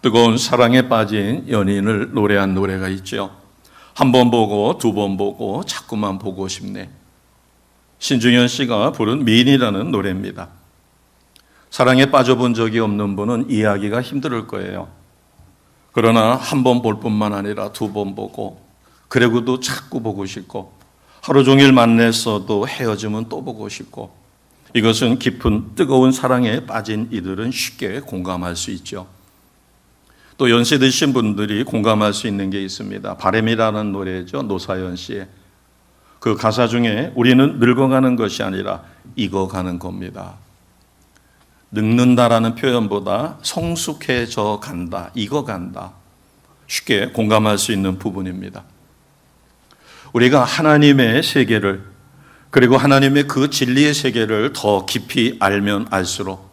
뜨거운 사랑에 빠진 연인을 노래한 노래가 있죠. 한 번 보고 두 번 보고 자꾸만 보고 싶네. 신중현 씨가 부른 미인이라는 노래입니다. 사랑에 빠져본 적이 없는 분은 이해하기가 힘들 거예요. 그러나 한 번 볼 뿐만 아니라 두 번 보고, 그리고도 자꾸 보고 싶고, 하루 종일 만났어도 헤어지면 또 보고 싶고, 이것은 깊은 뜨거운 사랑에 빠진 이들은 쉽게 공감할 수 있죠. 또 연세 드신 분들이 공감할 수 있는 게 있습니다. 바람이라는 노래죠. 노사연 씨의. 그 가사 중에 우리는 늙어가는 것이 아니라 익어가는 겁니다. 늙는다라는 표현보다 성숙해져 간다, 익어간다. 쉽게 공감할 수 있는 부분입니다. 우리가 하나님의 세계를, 그리고 하나님의 그 진리의 세계를 더 깊이 알면 알수록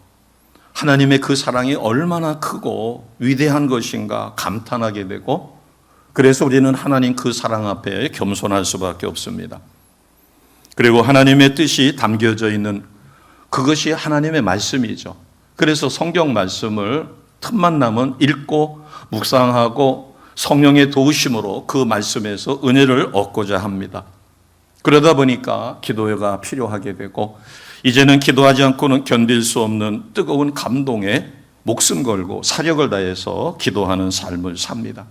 하나님의 그 사랑이 얼마나 크고 위대한 것인가 감탄하게 되고, 그래서 우리는 하나님 그 사랑 앞에 겸손할 수밖에 없습니다. 그리고 하나님의 뜻이 담겨져 있는 그것이 하나님의 말씀이죠. 그래서 성경 말씀을 틈만 나면 읽고 묵상하고 성령의 도우심으로 그 말씀에서 은혜를 얻고자 합니다. 그러다 보니까 기도가 필요하게 되고, 이제는 기도하지 않고는 견딜 수 없는 뜨거운 감동에 목숨 걸고 사력을 다해서 기도하는 삶을 삽니다.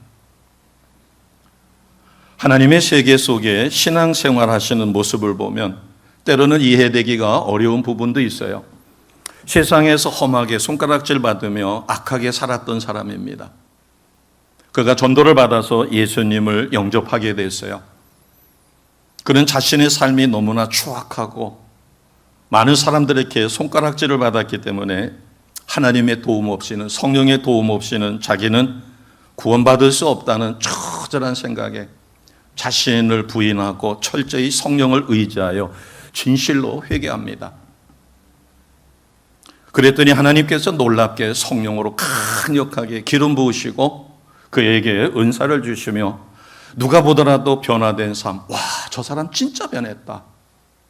하나님의 세계 속에 신앙생활 하시는 모습을 보면 때로는 이해되기가 어려운 부분도 있어요. 세상에서 험하게 손가락질 받으며 악하게 살았던 사람입니다. 그가 전도를 받아서 예수님을 영접하게 됐어요. 그는 자신의 삶이 너무나 추악하고 많은 사람들에게 손가락질을 받았기 때문에 하나님의 도움 없이는, 성령의 도움 없이는 자기는 구원받을 수 없다는 처절한 생각에 자신을 부인하고 철저히 성령을 의지하여 진실로 회개합니다. 그랬더니 하나님께서 놀랍게 성령으로 강력하게 기름 부으시고 그에게 은사를 주시며 누가 보더라도 변화된 삶, 와, 저 사람 진짜 변했다.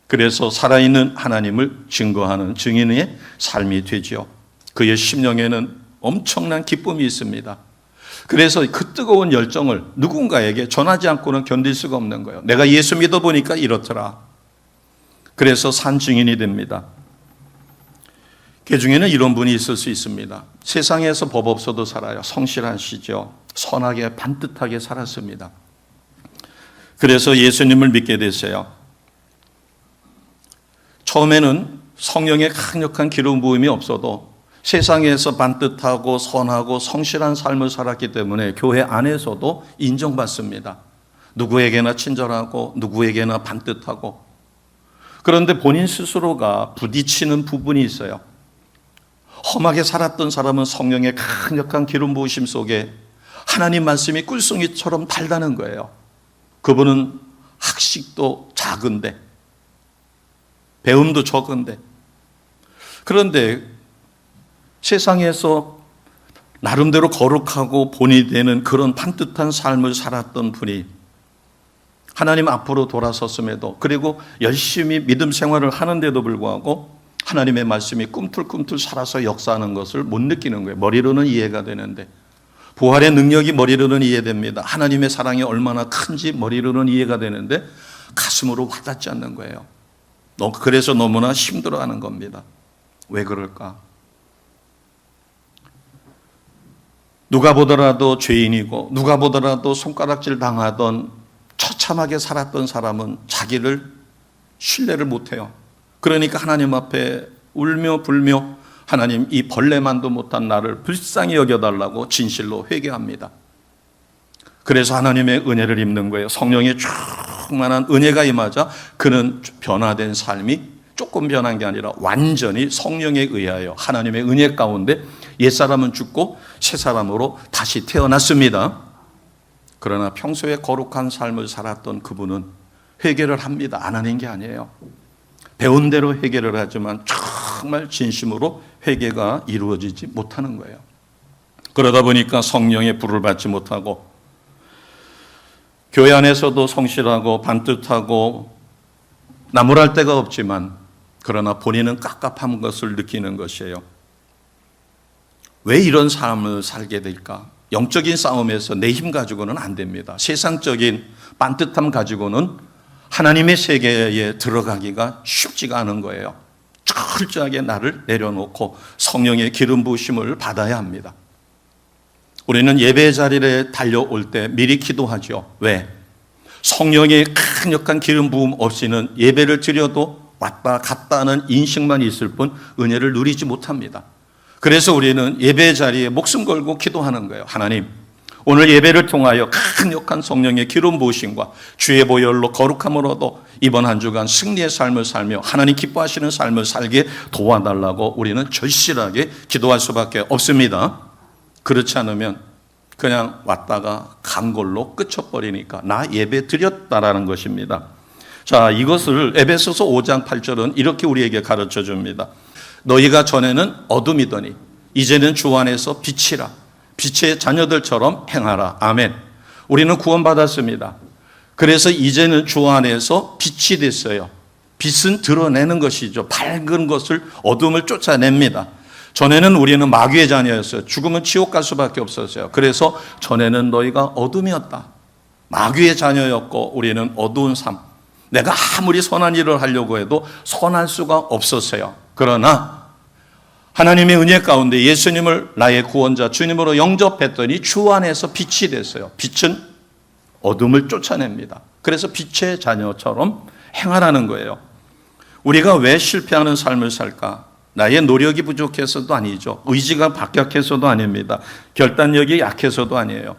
그래서 살아있는 하나님을 증거하는 증인의 삶이 되죠. 그의 심령에는 엄청난 기쁨이 있습니다. 그래서 그 뜨거운 열정을 누군가에게 전하지 않고는 견딜 수가 없는 거예요. 내가 예수 믿어보니까 이렇더라. 그래서 산 증인이 됩니다. 그 중에는 이런 분이 있을 수 있습니다. 세상에서 법 없어도 살아요. 성실하시죠. 선하게 반듯하게 살았습니다. 그래서 예수님을 믿게 됐어요. 처음에는 성령의 강력한 기름 부음이 없어도 세상에서 반듯하고 선하고 성실한 삶을 살았기 때문에 교회 안에서도 인정받습니다. 누구에게나 친절하고 누구에게나 반듯하고. 그런데 본인 스스로가 부딪히는 부분이 있어요. 험하게 살았던 사람은 성령의 강력한 기름 부으심 속에 하나님 말씀이 꿀송이처럼 달다는 거예요. 그분은 학식도 작은데, 배움도 적은데, 그런데 세상에서 나름대로 거룩하고 본이 되는 그런 반듯한 삶을 살았던 분이 하나님 앞으로 돌아섰음에도, 그리고 열심히 믿음 생활을 하는데도 불구하고 하나님의 말씀이 꿈틀꿈틀 살아서 역사하는 것을 못 느끼는 거예요. 머리로는 이해가 되는데, 부활의 능력이 머리로는 이해됩니다. 하나님의 사랑이 얼마나 큰지 머리로는 이해가 되는데 가슴으로 와닿지 않는 거예요. 그래서 너무나 힘들어하는 겁니다. 왜 그럴까? 누가 보더라도 죄인이고 누가 보더라도 손가락질 당하던 처참하게 살았던 사람은 자기를 신뢰를 못해요. 그러니까 하나님 앞에 울며 불며 하나님, 이 벌레만도 못한 나를 불쌍히 여겨달라고 진실로 회개합니다. 그래서 하나님의 은혜를 입는 거예요. 성령의 충만한 은혜가 임하자 그는 변화된 삶이 조금 변한 게 아니라 완전히 성령에 의하여 하나님의 은혜 가운데 옛사람은 죽고 새사람으로 다시 태어났습니다. 그러나 평소에 거룩한 삶을 살았던 그분은 회개를 합니다. 안 하는 게 아니에요. 배운 대로 회개를 하지만 정말 진심으로 회개가 이루어지지 못하는 거예요. 그러다 보니까 성령의 불을 받지 못하고 교회 안에서도 성실하고 반듯하고 나무랄 데가 없지만 그러나 본인은 깝깝한 것을 느끼는 것이에요. 왜 이런 삶을 살게 될까? 영적인 싸움에서 내 힘 가지고는 안 됩니다. 세상적인 빤듯함 가지고는 하나님의 세계에 들어가기가 쉽지가 않은 거예요. 철저하게 나를 내려놓고 성령의 기름 부으심을 받아야 합니다. 우리는 예배 자리에 달려올 때 미리 기도하죠. 왜? 성령의 강력한 기름 부음 없이는 예배를 드려도 왔다 갔다 하는 인식만 있을 뿐 은혜를 누리지 못합니다. 그래서 우리는 예배 자리에 목숨 걸고 기도하는 거예요. 하나님, 오늘 예배를 통하여 강력한 성령의 기름 부으심과 주의 보혈로 거룩함으로도 이번 한 주간 승리의 삶을 살며 하나님 기뻐하시는 삶을 살게 도와달라고 우리는 절실하게 기도할 수밖에 없습니다. 그렇지 않으면 그냥 왔다가 간 걸로 끝쳐버리니까 나 예배 드렸다라는 것입니다. 자, 이것을 에베소서 5장 8절은 이렇게 우리에게 가르쳐 줍니다. 너희가 전에는 어둠이더니 이제는 주 안에서 빛이라. 빛의 자녀들처럼 행하라. 아멘. 우리는 구원받았습니다. 그래서 이제는 주 안에서 빛이 됐어요. 빛은 드러내는 것이죠. 밝은 것을, 어둠을 쫓아냅니다. 전에는 우리는 마귀의 자녀였어요. 죽으면 지옥 갈 수밖에 없었어요. 그래서 전에는 너희가 어둠이었다. 마귀의 자녀였고 우리는 어두운 삶. 내가 아무리 선한 일을 하려고 해도 선할 수가 없었어요. 그러나 하나님의 은혜 가운데 예수님을 나의 구원자 주님으로 영접했더니 주 안에서 빛이 됐어요. 빛은 어둠을 쫓아냅니다. 그래서 빛의 자녀처럼 행하라는 거예요. 우리가 왜 실패하는 삶을 살까? 나의 노력이 부족해서도 아니죠. 의지가 박약해서도 아닙니다. 결단력이 약해서도 아니에요.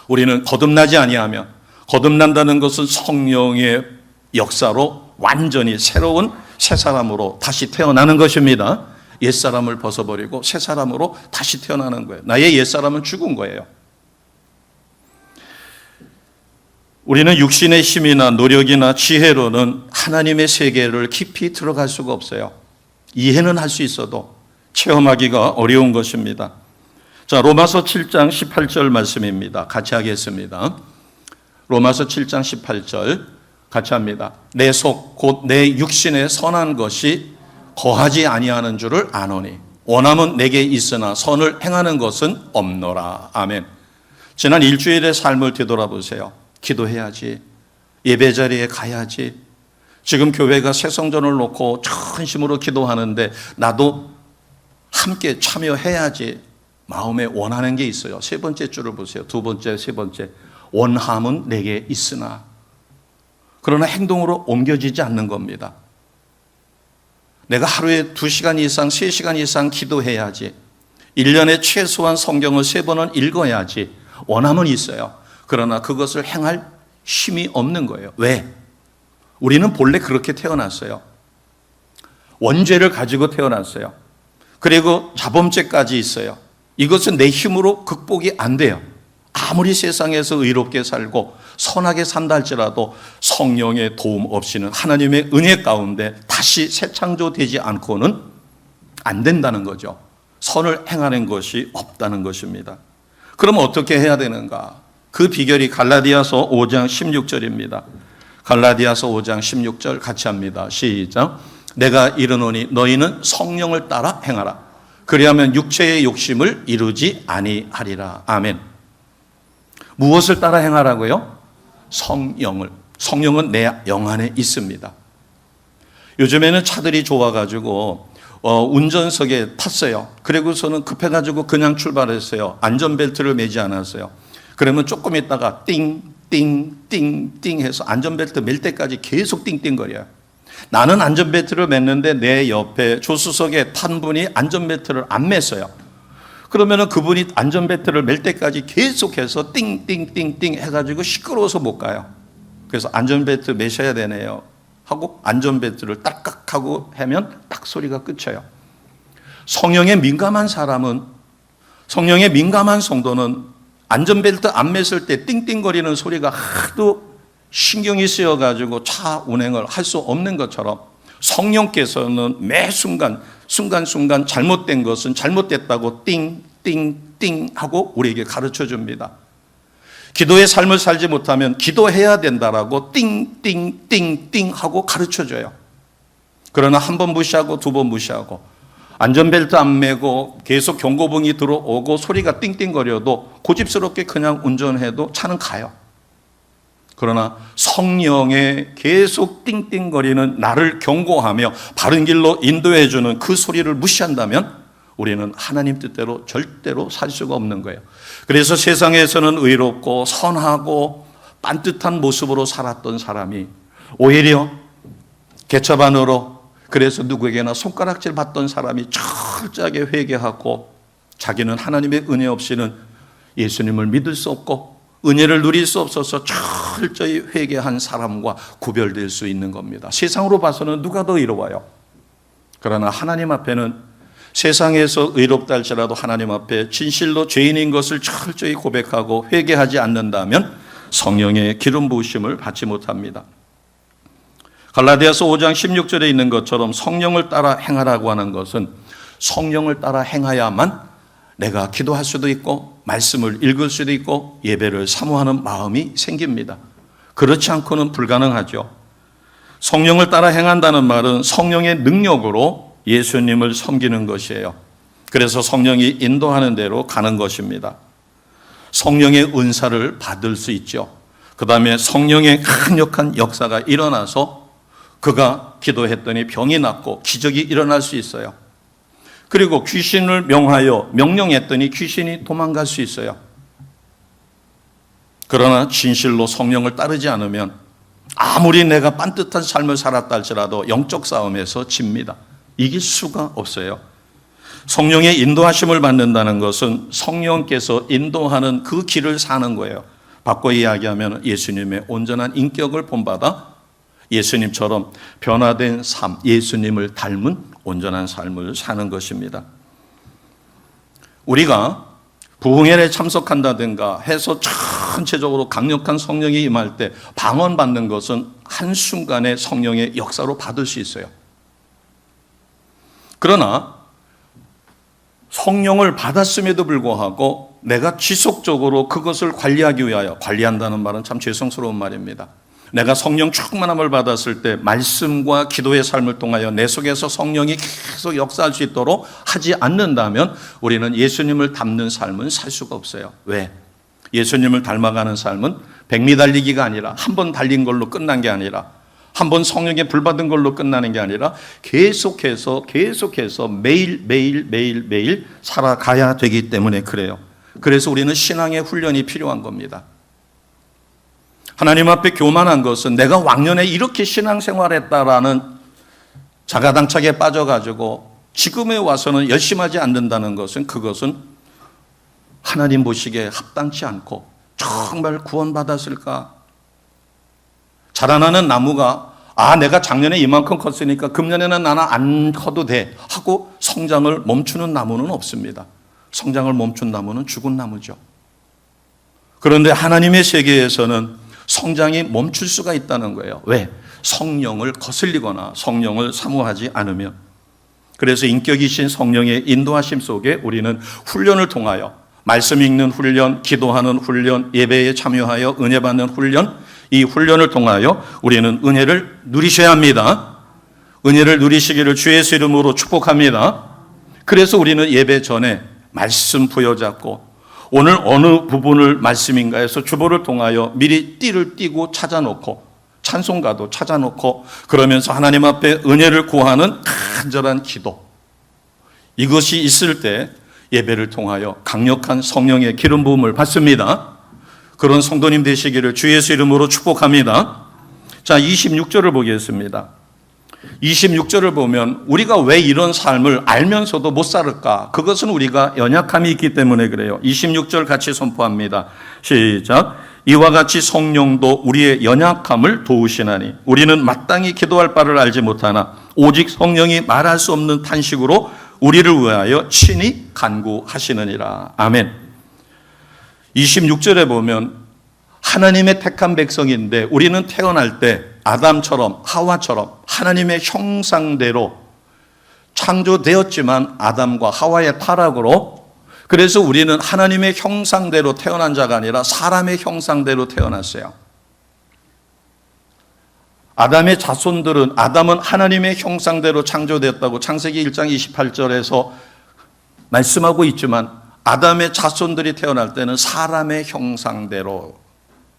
우리는 거듭나지 아니하면, 거듭난다는 것은 성령의 역사로 완전히 새로운 새 사람으로 다시 태어나는 것입니다. 옛사람을 벗어버리고 새 사람으로 다시 태어나는 거예요. 나의 옛사람은 죽은 거예요. 우리는 육신의 힘이나 노력이나 지혜로는 하나님의 세계를 깊이 들어갈 수가 없어요. 이해는 할 수 있어도 체험하기가 어려운 것입니다. 자, 로마서 7장 18절 말씀입니다. 같이 하겠습니다. 로마서 7장 18절 같이 합니다. 내 속 곧 내 육신에 선한 것이 거하지 아니하는 줄을 아노니 원함은 내게 있으나 선을 행하는 것은 없노라. 아멘. 지난 일주일의 삶을 되돌아보세요. 기도해야지. 예배 자리에 가야지. 지금 교회가 새성전을 놓고 전심으로 기도하는데 나도 함께 참여해야지. 마음에 원하는 게 있어요. 세 번째 줄을 보세요. 두 번째, 세 번째. 원함은 내게 있으나. 그러나 행동으로 옮겨지지 않는 겁니다. 내가 하루에 2시간 이상, 3시간 이상 기도해야지. 1년에 최소한 성경을 3번은 읽어야지. 원함은 있어요. 그러나 그것을 행할 힘이 없는 거예요. 왜? 우리는 본래 그렇게 태어났어요. 원죄를 가지고 태어났어요. 그리고 자범죄까지 있어요. 이것은 내 힘으로 극복이 안 돼요. 아무리 세상에서 의롭게 살고 선하게 산다 할지라도 성령의 도움 없이는 하나님의 은혜 가운데 다시 새 창조되지 않고는 안 된다는 거죠. 선을 행하는 것이 없다는 것입니다. 그럼 어떻게 해야 되는가? 그 비결이 갈라디아서 5장 16절입니다. 갈라디아서 5장 16절 같이 합니다. 시작. 내가 이르노니 너희는 성령을 따라 행하라. 그리하면 육체의 욕심을 이루지 아니하리라. 아멘. 무엇을 따라 행하라고요? 성령을. 성령은 내 영 안에 있습니다. 요즘에는 차들이 좋아가지고 운전석에 탔어요. 그리고서는 급해가지고 그냥 출발했어요. 안전벨트를 매지 않았어요. 그러면 조금 있다가 띵띵띵띵 해서 안전벨트 맬 때까지 계속 띵띵거려요. 나는 안전벨트를 맸는데 내 옆에 조수석에 탄 분이 안전벨트를 안 맸어요. 그러면은 그분이 안전벨트를 맬 때까지 계속해서 띵띵띵띵 해가지고 시끄러워서 못 가요. 그래서 안전벨트 매셔야 되네요 하고 안전벨트를 딱딱하고 하면 딱 소리가 끝쳐요. 성령에 민감한 사람은, 성령에 민감한 성도는 안전벨트 안 맸을 때 띵띵거리는 소리가 하도 신경이 쓰여가지고 차 운행을 할 수 없는 것처럼 성령께서는 매 순간순간 잘못된 것은 잘못됐다고 띵띵띵 하고 우리에게 가르쳐 줍니다. 기도의 삶을 살지 못하면 기도해야 된다라고 띵띵띵띵 하고 가르쳐 줘요. 그러나 한 번 무시하고 두 번 무시하고 안전벨트 안 매고 계속 경고등이 들어오고 소리가 띵띵거려도 고집스럽게 그냥 운전해도 차는 가요. 그러나 성령의 계속 띵띵거리는 나를 경고하며 바른 길로 인도해주는 그 소리를 무시한다면 우리는 하나님 뜻대로 절대로 살 수가 없는 거예요. 그래서 세상에서는 의롭고 선하고 빤듯한 모습으로 살았던 사람이 오히려 개차반으로, 그래서 누구에게나 손가락질 받던 사람이 철저하게 회개하고 자기는 하나님의 은혜 없이는 예수님을 믿을 수 없고 은혜를 누릴 수 없어서 철저히 회개한 사람과 구별될 수 있는 겁니다. 세상으로 봐서는 누가 더 의로워요? 그러나 하나님 앞에는 세상에서 의롭다 할지라도 하나님 앞에 진실로 죄인인 것을 철저히 고백하고 회개하지 않는다면 성령의 기름 부으심을 받지 못합니다. 갈라디아서 5장 16절에 있는 것처럼 성령을 따라 행하라고 하는 것은 성령을 따라 행해야만 내가 기도할 수도 있고 말씀을 읽을 수도 있고 예배를 사모하는 마음이 생깁니다. 그렇지 않고는 불가능하죠. 성령을 따라 행한다는 말은 성령의 능력으로 예수님을 섬기는 것이에요. 그래서 성령이 인도하는 대로 가는 것입니다. 성령의 은사를 받을 수 있죠. 그 다음에 성령의 강력한 역사가 일어나서 그가 기도했더니 병이 낫고 기적이 일어날 수 있어요. 그리고 귀신을 명령했더니 귀신이 도망갈 수 있어요. 그러나 진실로 성령을 따르지 않으면 아무리 내가 빤듯한 삶을 살았다 할지라도 영적 싸움에서 집니다. 이길 수가 없어요. 성령의 인도하심을 받는다는 것은 성령께서 인도하는 그 길을 사는 거예요. 바꿔 이야기하면 예수님의 온전한 인격을 본받아 예수님처럼 변화된 삶, 예수님을 닮은 온전한 삶을 사는 것입니다. 우리가 부흥회에 참석한다든가 해서 전체적으로 강력한 성령이 임할 때 방언받는 것은 한순간에 성령의 역사로 받을 수 있어요. 그러나 성령을 받았음에도 불구하고 내가 지속적으로 그것을 관리하기 위하여, 관리한다는 말은 참 죄송스러운 말입니다. 내가 성령 충만함을 받았을 때 말씀과 기도의 삶을 통하여 내 속에서 성령이 계속 역사할 수 있도록 하지 않는다면 우리는 예수님을 닮는 삶은 살 수가 없어요. 왜? 예수님을 닮아가는 삶은 100미 달리기가 아니라 한 번 달린 걸로 끝난 게 아니라 한 번 성령에 불 받은 걸로 끝나는 게 아니라 계속해서 매일 살아가야 되기 때문에 그래요. 그래서 우리는 신앙의 훈련이 필요한 겁니다. 하나님 앞에 교만한 것은 내가 왕년에 이렇게 신앙생활했다라는 자가당착에 빠져가지고 지금에 와서는 열심히 하지 않는다는 것은 그것은 하나님 보시기에 합당치 않고 정말 구원받았을까? 자라나는 나무가 내가 작년에 이만큼 컸으니까 금년에는 나는 안 커도 돼 하고 성장을 멈추는 나무는 없습니다. 성장을 멈춘 나무는 죽은 나무죠. 그런데 하나님의 세계에서는 성장이 멈출 수가 있다는 거예요. 왜? 성령을 거슬리거나 성령을 사모하지 않으면. 그래서 인격이신 성령의 인도하심 속에 우리는 훈련을 통하여 말씀 읽는 훈련, 기도하는 훈련, 예배에 참여하여 은혜 받는 훈련, 이 훈련을 통하여 우리는 은혜를 누리셔야 합니다. 은혜를 누리시기를 주 예수 이름으로 축복합니다. 그래서 우리는 예배 전에 말씀 부여잡고 오늘 어느 부분을 말씀인가 해서 주보를 통하여 미리 띠를 띠고 찾아놓고 찬송가도 찾아놓고 그러면서 하나님 앞에 은혜를 구하는 간절한 기도, 이것이 있을 때 예배를 통하여 강력한 성령의 기름 부음을 받습니다. 그런 성도님 되시기를 주 예수 이름으로 축복합니다. 자, 26절을 보겠습니다. 26절을 보면 우리가 왜 이런 삶을 알면서도 못 살을까? 그것은 우리가 연약함이 있기 때문에 그래요. 26절 같이 선포합니다. 시작. 이와 같이 성령도 우리의 연약함을 도우시나니 우리는 마땅히 기도할 바를 알지 못하나 오직 성령이 말할 수 없는 탄식으로 우리를 위하여 친히 간구하시느니라. 아멘. 26절에 보면 하나님의 택한 백성인데 우리는 태어날 때 아담처럼 하와처럼 하나님의 형상대로 창조되었지만 아담과 하와의 타락으로, 그래서 우리는 하나님의 형상대로 태어난 자가 아니라 사람의 형상대로 태어났어요. 아담의 자손들은, 아담은 하나님의 형상대로 창조됐다고 창세기 1장 28절에서 말씀하고 있지만, 아담의 자손들이 태어날 때는 사람의 형상대로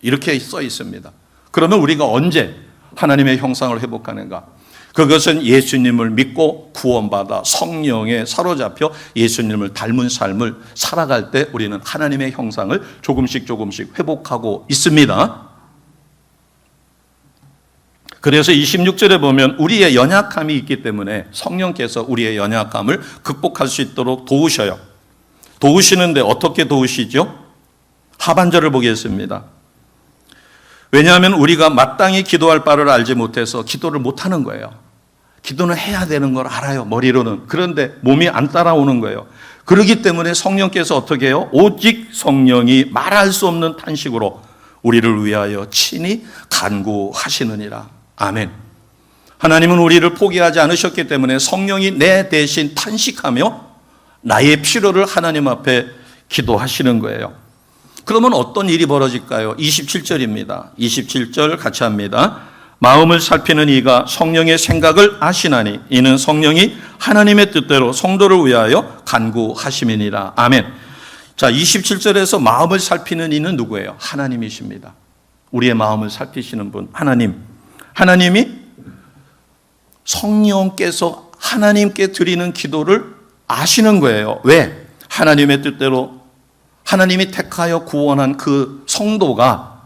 이렇게 써 있습니다. 그러면 우리가 언제 하나님의 형상을 회복하는가? 그것은 예수님을 믿고 구원받아 성령에 사로잡혀 예수님을 닮은 삶을 살아갈 때 우리는 하나님의 형상을 조금씩 회복하고 있습니다. 그래서 26절에 보면 우리의 연약함이 있기 때문에 성령께서 우리의 연약함을 극복할 수 있도록 도우셔요. 도우시는데 어떻게 도우시죠? 하반절을 보겠습니다. 왜냐하면 우리가 마땅히 기도할 바를 알지 못해서 기도를 못하는 거예요. 기도는 해야 되는 걸 알아요, 머리로는. 그런데 몸이 안 따라오는 거예요. 그렇기 때문에 성령께서 어떻게 해요? 오직 성령이 말할 수 없는 탄식으로 우리를 위하여 친히 간구하시느니라. 아멘. 하나님은 우리를 포기하지 않으셨기 때문에 성령이 내 대신 탄식하며 나의 필요를 하나님 앞에 기도하시는 거예요. 그러면 어떤 일이 벌어질까요? 27절입니다. 27절 같이 합니다. 마음을 살피는 이가 성령의 생각을 아시나니 이는 성령이 하나님의 뜻대로 성도를 위하여 간구하심이니라. 아멘. 자, 27절에서 마음을 살피는 이는 누구예요? 하나님이십니다. 우리의 마음을 살피시는 분, 하나님. 하나님이 성령께서 하나님께 드리는 기도를 아시는 거예요. 왜? 하나님의 뜻대로 하나님이 택하여 구원한 그 성도가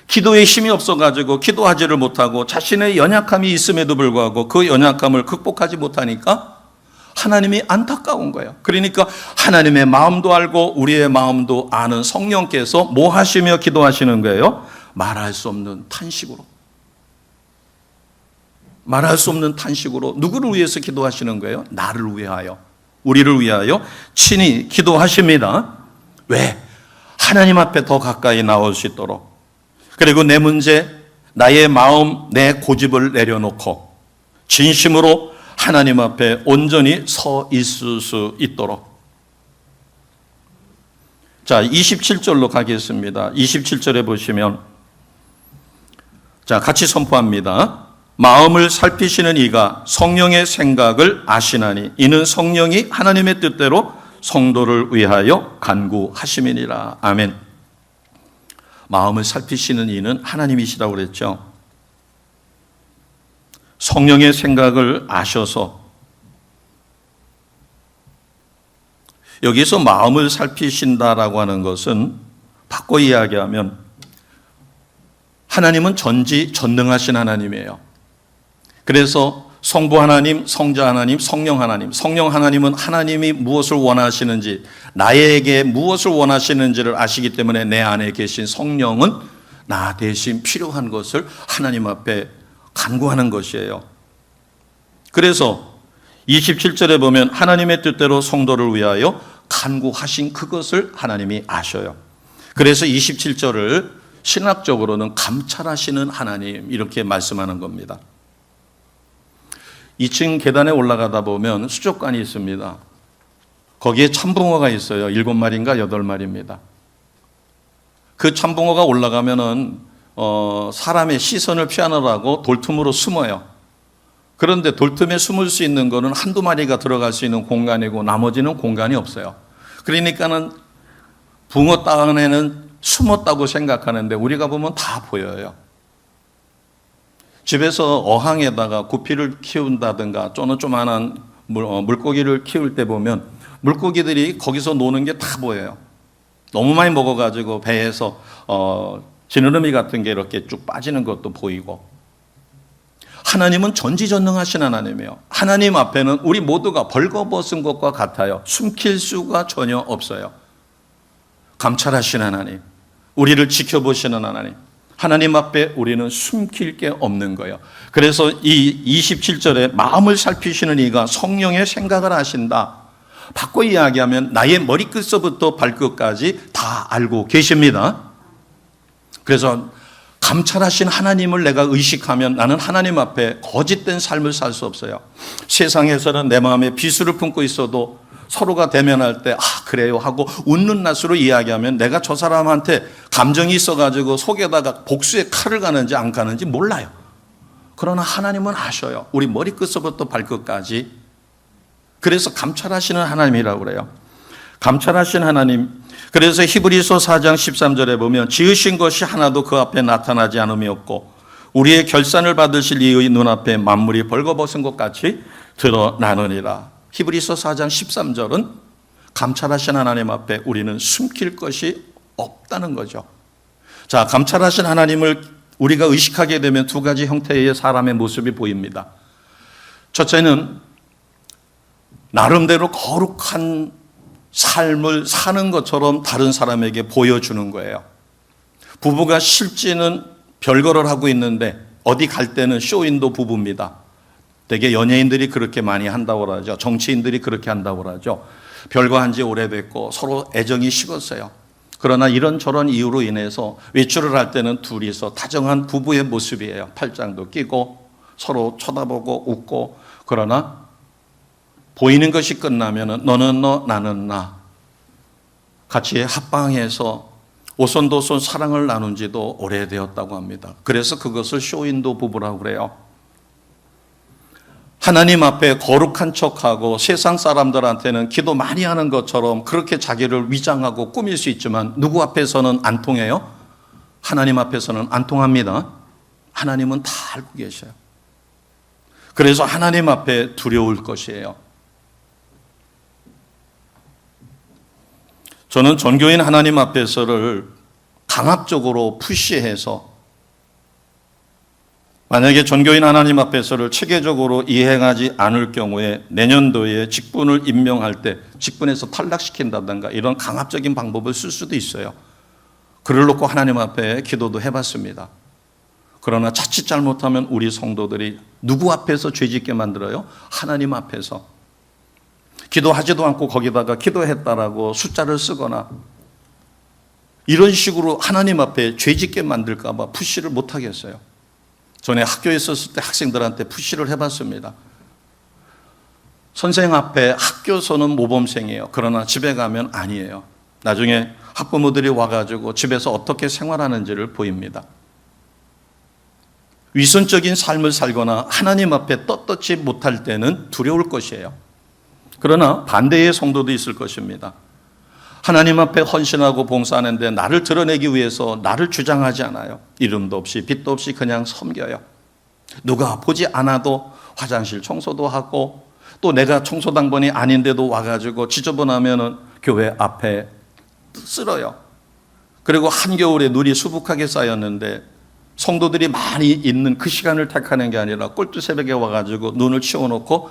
기도에 힘이 없어가지고 기도하지를 못하고 자신의 연약함이 있음에도 불구하고 그 연약함을 극복하지 못하니까 하나님이 안타까운 거예요. 그러니까 하나님의 마음도 알고 우리의 마음도 아는 성령께서 뭐 하시며 기도하시는 거예요? 말할 수 없는 탄식으로. 말할 수 없는 탄식으로 누구를 위해서 기도하시는 거예요? 나를 위하여, 우리를 위하여 친히 기도하십니다. 왜? 하나님 앞에 더 가까이 나올 수 있도록. 그리고 내 문제, 나의 마음, 내 고집을 내려놓고 진심으로 하나님 앞에 온전히 서 있을 수 있도록. 자, 27절로 가겠습니다. 27절에 보시면, 자, 같이 선포합니다. 마음을 살피시는 이가 성령의 생각을 아시나니 이는 성령이 하나님의 뜻대로 성도를 위하여 간구하심이니라. 아멘. 마음을 살피시는 이는 하나님이시라고 그랬죠. 성령의 생각을 아셔서, 여기서 마음을 살피신다라고 하는 것은 바꿔 이야기하면 하나님은 전지전능하신 하나님이에요. 그래서 성부 하나님, 성자 하나님, 성령 하나님. 성령 하나님은 하나님이 무엇을 원하시는지, 나에게 무엇을 원하시는지를 아시기 때문에 내 안에 계신 성령은 나 대신 필요한 것을 하나님 앞에 간구하는 것이에요. 그래서 27절에 보면 하나님의 뜻대로 성도를 위하여 간구하신 그것을 하나님이 아셔요. 그래서 27절을 신학적으로는 감찰하시는 하나님, 이렇게 말씀하는 겁니다. 2층 계단에 올라가다 보면 수족관이 있습니다. 거기에 참붕어가 있어요. 7마리인가 8마리입니다. 그 참붕어가 올라가면은 사람의 시선을 피하느라고 돌틈으로 숨어요. 그런데 돌틈에 숨을 수 있는 거는 한두 마리가 들어갈 수 있는 공간이고 나머지는 공간이 없어요. 그러니까는 붕어 땅에는 숨었다고 생각하는데 우리가 보면 다 보여요. 집에서 어항에다가 구피를 키운다든가 또는 조그만한 물고기를 키울 때 보면 물고기들이 거기서 노는 게 다 보여요. 너무 많이 먹어가지고 배에서 지느러미 같은 게 이렇게 쭉 빠지는 것도 보이고. 하나님은 전지전능하신 하나님이에요. 하나님 앞에는 우리 모두가 벌거벗은 것과 같아요. 숨길 수가 전혀 없어요. 감찰하신 하나님, 우리를 지켜보시는 하나님, 하나님 앞에 우리는 숨길 게 없는 거예요. 그래서 이 27절에 마음을 살피시는 이가 성령의 생각을 하신다. 바꿔 이야기하면 나의 머리끝서부터 발끝까지 다 알고 계십니다. 그래서 감찰하신 하나님을 내가 의식하면 나는 하나님 앞에 거짓된 삶을 살 수 없어요. 세상에서는 내 마음에 비수를 품고 있어도 서로가 대면할 때 그래요 하고 웃는 낯으로 이야기하면 내가 저 사람한테 감정이 있어가지고 속에다가 복수의 칼을 가는지 안 가는지 몰라요. 그러나 하나님은 아셔요. 우리 머리끝서부터 발끝까지. 그래서 감찰하시는 하나님이라고 그래요. 감찰하신 하나님. 그래서 히브리서 4장 13절에 보면 지으신 것이 하나도 그 앞에 나타나지 않음이 없고 우리의 결산을 받으실 이의 눈앞에 만물이 벌거벗은 것 같이 드러나느니라. 히브리서 4장 13절은 감찰하신 하나님 앞에 우리는 숨길 것이 없다는 거죠. 자, 감찰하신 하나님을 우리가 의식하게 되면 두 가지 형태의 사람의 모습이 보입니다. 첫째는 나름대로 거룩한 삶을 사는 것처럼 다른 사람에게 보여주는 거예요. 부부가 실제는 별거를 하고 있는데 어디 갈 때는 쇼윈도 부부입니다. 되게 연예인들이 그렇게 많이 한다고 하죠. 정치인들이 그렇게 한다고 하죠. 별거 한 지 오래됐고 서로 애정이 식었어요. 그러나 이런저런 이유로 인해서 외출을 할 때는 둘이서 다정한 부부의 모습이에요. 팔짱도 끼고 서로 쳐다보고 웃고. 그러나 보이는 것이 끝나면 너는 너 나는 나 같이 합방해서 오손도손 사랑을 나눈 지도 오래되었다고 합니다. 그래서 그것을 쇼윈도 부부라고 그래요. 하나님 앞에 거룩한 척하고 세상 사람들한테는 기도 많이 하는 것처럼 그렇게 자기를 위장하고 꾸밀 수 있지만 누구 앞에서는 안 통해요? 하나님 앞에서는 안 통합니다. 하나님은 다 알고 계셔요. 그래서 하나님 앞에 두려울 것이에요. 저는 전교인 하나님 앞에서를 강압적으로 푸시해서 만약에 전교인 하나님 앞에서를 체계적으로 이행하지 않을 경우에 내년도에 직분을 임명할 때 직분에서 탈락시킨다든가 이런 강압적인 방법을 쓸 수도 있어요. 글을 놓고 하나님 앞에 기도도 해봤습니다. 그러나 자칫 잘못하면 우리 성도들이 누구 앞에서 죄짓게 만들어요? 하나님 앞에서. 기도하지도 않고 거기다가 기도했다라고 숫자를 쓰거나 이런 식으로 하나님 앞에 죄짓게 만들까 봐 푸시를 못 하겠어요. 전에 학교에 있었을 때 학생들한테 푸시를 해봤습니다. 선생 앞에 학교에서는 모범생이에요. 그러나 집에 가면 아니에요. 나중에 학부모들이 와가지고 집에서 어떻게 생활하는지를 보입니다. 위선적인 삶을 살거나 하나님 앞에 떳떳지 못할 때는 두려울 것이에요. 그러나 반대의 성도도 있을 것입니다. 하나님 앞에 헌신하고 봉사하는데 나를 드러내기 위해서 나를 주장하지 않아요. 이름도 없이 빛도 없이 그냥 섬겨요. 누가 보지 않아도 화장실 청소도 하고 또 내가 청소당번이 아닌데도 와가지고 지저분하면은 교회 앞에 쓸어요. 그리고 한겨울에 눈이 수북하게 쌓였는데 성도들이 많이 있는 그 시간을 택하는 게 아니라 꼴뚜새벽에 와가지고 눈을 치워놓고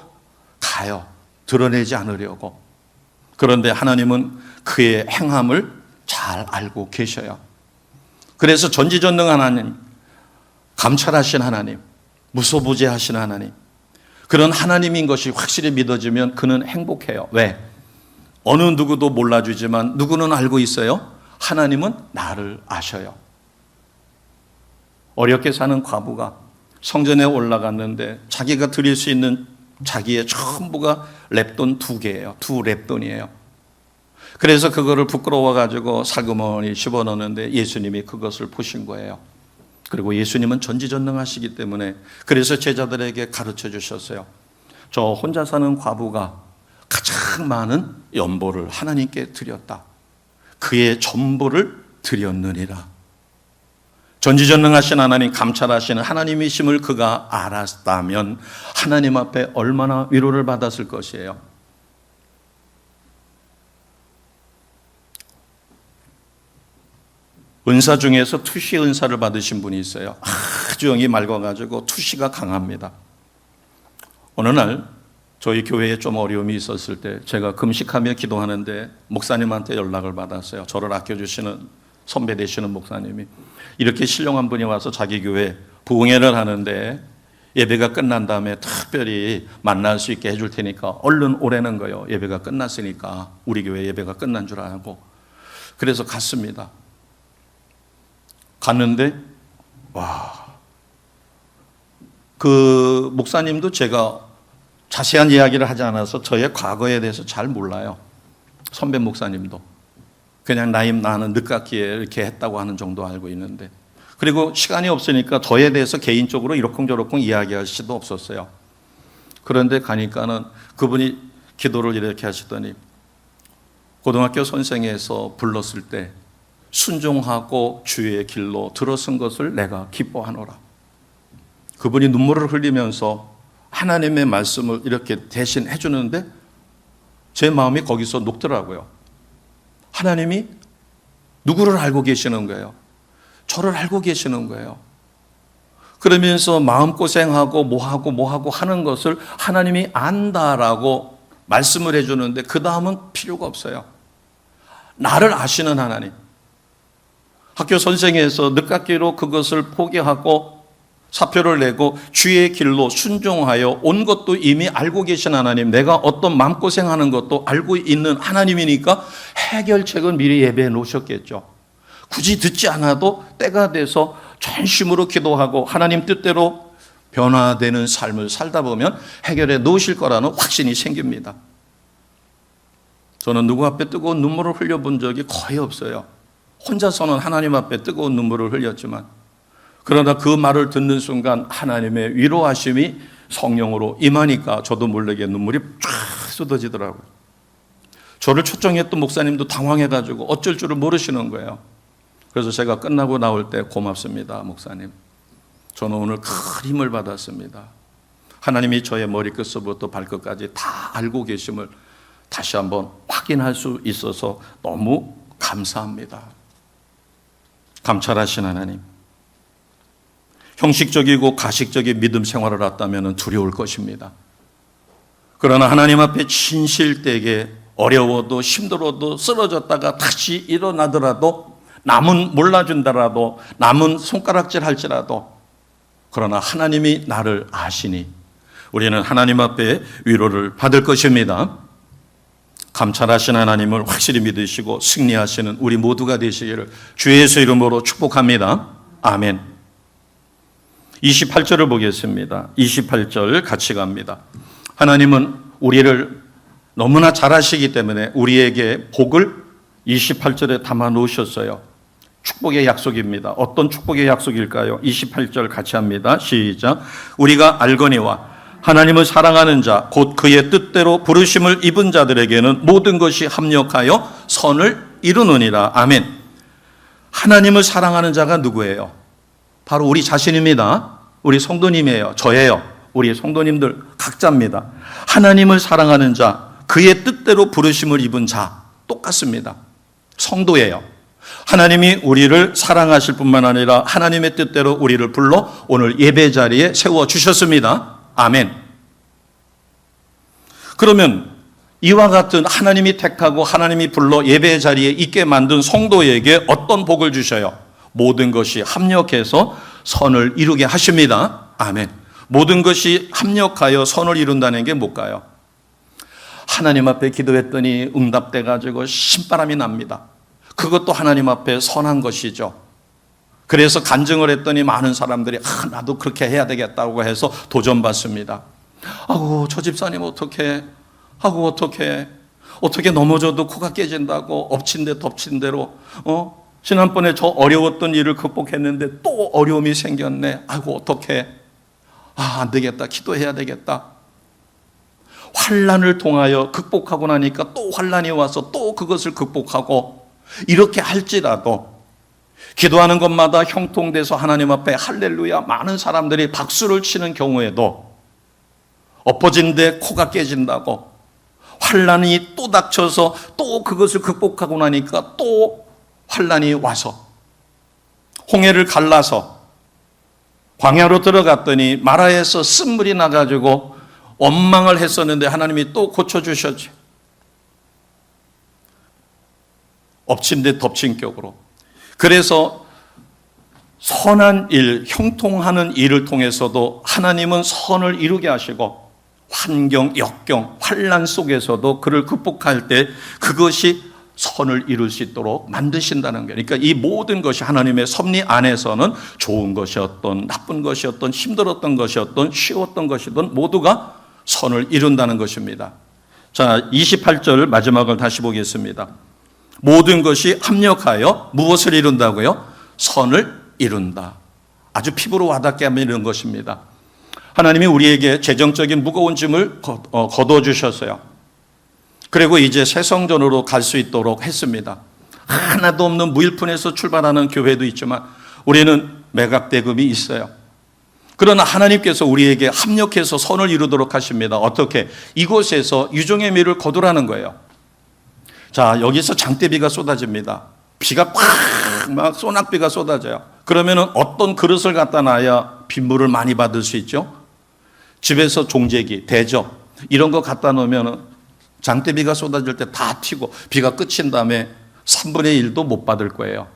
가요. 드러내지 않으려고. 그런데 하나님은 그의 행함을 잘 알고 계셔요. 그래서 전지전능한 하나님, 감찰하신 하나님, 무소부재하신 하나님, 그런 하나님인 것이 확실히 믿어지면 그는 행복해요. 왜? 어느 누구도 몰라주지만 누구는 알고 있어요? 하나님은 나를 아셔요. 어렵게 사는 과부가 성전에 올라갔는데 자기가 드릴 수 있는 자기의 전부가 랩돈 2개예요. 2랩돈이에요. 그래서 그거를 부끄러워가지고 살그머니 집어넣는데 예수님이 그것을 보신 거예요. 그리고 예수님은 전지전능하시기 때문에 그래서 제자들에게 가르쳐 주셨어요. 저 혼자 사는 과부가 가장 많은 연보를 하나님께 드렸다. 그의 전부를 드렸느니라. 전지전능하신 하나님, 감찰하시는 하나님이심을 그가 알았다면 하나님 앞에 얼마나 위로를 받았을 것이에요. 은사 중에서 투시 은사를 받으신 분이 있어요. 아주 영이 맑아가지고 투시가 강합니다. 어느 날 저희 교회에 좀 어려움이 있었을 때 제가 금식하며 기도하는데 목사님한테 연락을 받았어요. 저를 아껴주시는 선배 되시는 목사님이 이렇게 신령한 분이 와서 자기 교회 부흥회를 하는데 예배가 끝난 다음에 특별히 만날 수 있게 해줄 테니까 얼른 오라는 거예요. 예배가 끝났으니까 우리 교회 예배가 끝난 줄 알고. 그래서 갔습니다. 갔는데 그 목사님도 제가 자세한 이야기를 하지 않아서 저의 과거에 대해서 잘 몰라요. 선배 목사님도 그냥 나는 늦깎이에 이렇게 했다고 하는 정도 알고 있는데 그리고 시간이 없으니까 저에 대해서 개인적으로 이러쿵저러쿵 이야기할 수도 없었어요. 그런데 가니까는 그분이 기도를 이렇게 하시더니 고등학교 선생에서 불렀을 때 순종하고 주의 길로 들어선 것을 내가 기뻐하노라. 그분이 눈물을 흘리면서 하나님의 말씀을 이렇게 대신 해주는데 제 마음이 거기서 녹더라고요. 하나님이 누구를 알고 계시는 거예요? 저를 알고 계시는 거예요. 그러면서 마음고생하고 뭐하고 하는 것을 하나님이 안다라고 말씀을 해주는데 그 다음은 필요가 없어요. 나를 아시는 하나님. 학교 선생에서 늦깎이로 그것을 포기하고 사표를 내고 주의 길로 순종하여 온 것도 이미 알고 계신 하나님, 내가 어떤 마음고생하는 것도 알고 있는 하나님이니까 해결책은 미리 예배해 놓으셨겠죠. 굳이 듣지 않아도 때가 돼서 전심으로 기도하고 하나님 뜻대로 변화되는 삶을 살다 보면 해결해 놓으실 거라는 확신이 생깁니다. 저는 누구 앞에 뜨거운 눈물을 흘려본 적이 거의 없어요. 혼자서는 하나님 앞에 뜨거운 눈물을 흘렸지만, 그러나 그 말을 듣는 순간 하나님의 위로하심이 성령으로 임하니까 저도 모르게 눈물이 쫙 쏟아지더라고요. 저를 초청했던 목사님도 당황해가지고 어쩔 줄을 모르시는 거예요. 그래서 제가 끝나고 나올 때 고맙습니다, 목사님. 저는 오늘 큰 힘을 받았습니다. 하나님이 저의 머리끝서부터 발끝까지 다 알고 계심을 다시 한번 확인할 수 있어서 너무 감사합니다. 감찰하신 하나님. 형식적이고 가식적인 믿음 생활을 했다면 두려울 것입니다. 그러나 하나님 앞에 진실되게 어려워도 힘들어도 쓰러졌다가 다시 일어나더라도 남은 몰라준다라도 남은 손가락질 할지라도 그러나 하나님이 나를 아시니 우리는 하나님 앞에 위로를 받을 것입니다. 감찰하신 하나님을 확실히 믿으시고 승리하시는 우리 모두가 되시기를 주 예수 이름으로 축복합니다. 아멘. 28절을 보겠습니다. 28절 같이 갑니다. 하나님은 우리를 너무나 잘 아시기 때문에 우리에게 복을 28절에 담아 놓으셨어요. 축복의 약속입니다. 어떤 축복의 약속일까요? 28절 같이 합니다. 시작. 우리가 알거니와 하나님을 사랑하는 자, 곧 그의 뜻대로 부르심을 입은 자들에게는 모든 것이 합력하여 선을 이루느니라. 아멘. 하나님을 사랑하는 자가 누구예요? 바로 우리 자신입니다. 우리 성도님이에요. 저예요. 우리 성도님들 각자입니다. 하나님을 사랑하는 자, 그의 뜻대로 부르심을 입은 자 똑같습니다. 성도예요. 하나님이 우리를 사랑하실 뿐만 아니라 하나님의 뜻대로 우리를 불러 오늘 예배 자리에 세워주셨습니다. 아멘. 그러면 이와 같은 하나님이 택하고 하나님이 불러 예배 자리에 있게 만든 성도에게 어떤 복을 주셔요? 모든 것이 합력해서 선을 이루게 하십니다. 아멘. 모든 것이 합력하여 선을 이룬다는 게 뭘까요? 하나님 앞에 기도했더니 응답돼 가지고 신바람이 납니다. 그것도 하나님 앞에 선한 것이죠. 그래서 간증을 했더니 많은 사람들이 나도 그렇게 해야 되겠다고 해서 도전받습니다. 아고 저 집사님 어떻게 하고 어떻게 넘어져도 코가 깨진다고 엎친 데 덮친 대로 지난번에 저 어려웠던 일을 극복했는데 또 어려움이 생겼네. 아이고 어떡해. 안 되겠다. 기도해야 되겠다. 환난을 통하여 극복하고 나니까 또 환난이 와서 또 그것을 극복하고 이렇게 할지라도 기도하는 것마다 형통돼서 하나님 앞에 할렐루야 많은 사람들이 박수를 치는 경우에도 엎어진 데 코가 깨진다고 환난이 또 닥쳐서 또 그것을 극복하고 나니까 또 환난이 와서 홍해를 갈라서 광야로 들어갔더니 마라에서 쓴물이 나가지고 원망을 했었는데 하나님이 또 고쳐주셨지. 엎친 데 덮친 격으로. 그래서 선한 일, 형통하는 일을 통해서도 하나님은 선을 이루게 하시고 환경, 역경, 환난 속에서도 그를 극복할 때 그것이 선을 이룰 수 있도록 만드신다는 거예요. 그러니까 이 모든 것이 하나님의 섭리 안에서는 좋은 것이었던 나쁜 것이었던 힘들었던 것이었던 쉬웠던 것이든 모두가 선을 이룬다는 것입니다. 자, 28절 마지막을 다시 보겠습니다. 모든 것이 합력하여 무엇을 이룬다고요? 선을 이룬다. 아주 피부로 와닿게 하면 이런 것입니다. 하나님이 우리에게 재정적인 무거운 짐을 거둬주셨어요. 그리고 이제 새 성전으로 갈 수 있도록 했습니다. 하나도 없는 무일푼에서 출발하는 교회도 있지만 우리는 매각대금이 있어요. 그러나 하나님께서 우리에게 합력해서 선을 이루도록 하십니다. 어떻게? 이곳에서 유종의 미를 거두라는 거예요. 자, 여기서 장대비가 쏟아집니다. 비가 막 소낙비가 쏟아져요. 그러면 어떤 그릇을 갖다 놔야 빗물을 많이 받을 수 있죠? 집에서 종재기, 대접 이런 거 갖다 놓으면 장대비가 쏟아질 때 다 튀고 비가 그친 다음에 3분의 1도 못 받을 거예요.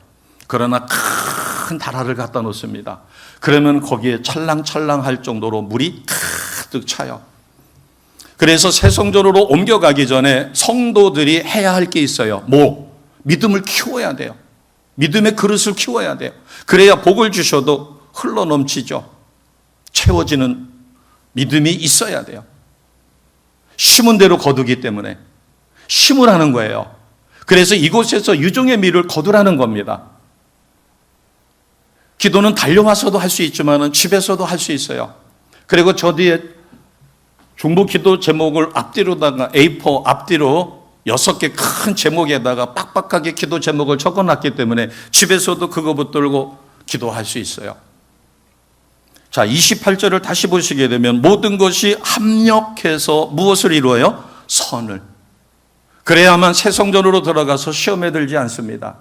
그러나 큰 다라를 갖다 놓습니다. 그러면 거기에 찰랑찰랑 할 정도로 물이 가득 차요. 그래서 새 성전으로 옮겨가기 전에 성도들이 해야 할 게 있어요. 믿음을 키워야 돼요. 믿음의 그릇을 키워야 돼요. 그래야 복을 주셔도 흘러 넘치죠. 채워지는 믿음이 있어야 돼요. 심은 대로 거두기 때문에 심으라는 거예요. 그래서 이곳에서 유종의 미를 거두라는 겁니다. 기도는 달려와서도 할 수 있지만 집에서도 할 수 있어요. 그리고 저 뒤에 중보 기도 제목을 앞뒤로다가 A4 앞뒤로 6개 큰 제목에다가 빡빡하게 기도 제목을 적어놨기 때문에 집에서도 그거 붙들고 기도할 수 있어요. 자, 28절을 다시 보시게 되면 모든 것이 합력해서 무엇을 이루어요? 선을. 그래야만 새 성전으로 들어가서 시험에 들지 않습니다.